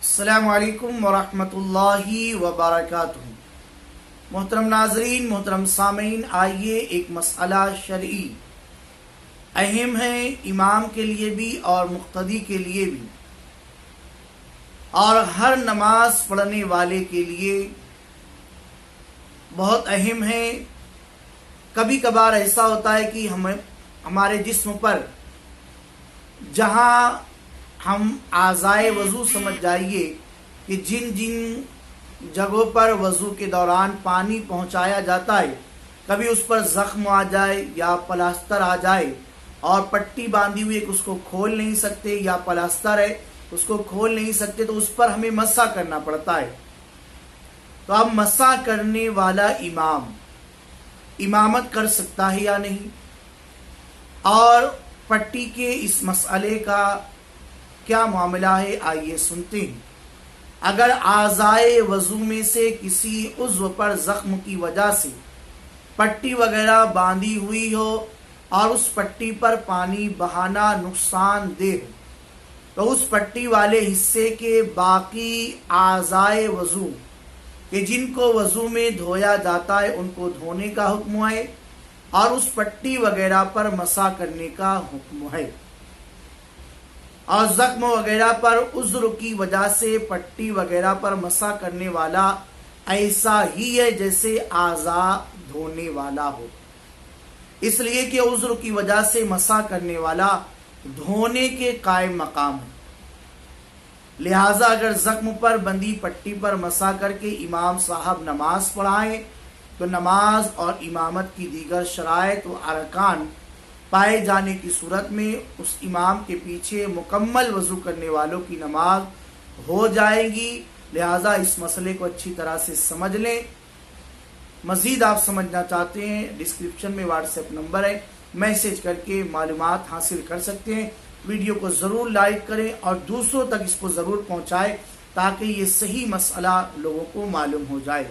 السلام علیکم ورحمۃ اللہ وبرکاتہ۔ محترم ناظرین، محترم سامعین، آئیے ایک مسئلہ شرعی اہم ہے امام کے لیے بھی اور مقتدی کے لیے بھی، اور ہر نماز پڑھنے والے کے لیے بہت اہم ہے۔ کبھی کبھار ایسا ہوتا ہے کہ ہمارے جسم پر جہاں ہم اعضائے وضو سمجھ جائیے کہ جن جگہوں پر وضو کے دوران پانی پہنچایا جاتا ہے، کبھی اس پر زخم آ جائے یا پلاسٹر آ جائے اور پٹی باندھی ہوئی ہے کہ اس کو کھول نہیں سکتے، یا پلاسٹر ہے اس کو کھول نہیں سکتے، تو اس پر ہمیں مسح کرنا پڑتا ہے۔ تو اب مسح کرنے والا امام امامت کر سکتا ہے یا نہیں، اور پٹی کے اس مسئلے کا کیا معاملہ ہے، آئیے سنتے ہیں۔ اگر اعضائے وضو میں سے کسی عضو پر زخم کی وجہ سے پٹی وغیرہ باندھی ہوئی ہو اور اس پٹی پر پانی بہانا نقصان دہ ہو، تو اس پٹی والے حصے کے باقی اعضائے وضو کہ جن کو وضو میں دھویا جاتا ہے ان کو دھونے کا حکم ہے، اور اس پٹی وغیرہ پر مسح کرنے کا حکم ہے۔ اور زخم وغیرہ پر عذر کی وجہ سے پٹی وغیرہ پر مسح کرنے والا ایسا ہی ہے جیسے اعضاء دھونے والا ہو، اس لیے کہ عذر کی وجہ سے مسح کرنے والا دھونے کے قائم مقام ہے۔ لہٰذا اگر زخم پر بندھی پٹی پر مسح کر کے امام صاحب نماز پڑھائیں تو نماز اور امامت کی دیگر شرائط و ارکان پائے جانے کی صورت میں اس امام کے پیچھے مکمل وضو کرنے والوں کی نماز ہو جائے گی۔ لہٰذا اس مسئلے کو اچھی طرح سے سمجھ لیں۔ مزید آپ سمجھنا چاہتے ہیں، ڈسکرپشن میں واٹس ایپ نمبر ہے، میسج کر کے معلومات حاصل کر سکتے ہیں۔ ویڈیو کو ضرور لائک کریں اور دوسروں تک اس کو ضرور پہنچائیں تاکہ یہ صحیح مسئلہ لوگوں کو معلوم ہو جائے۔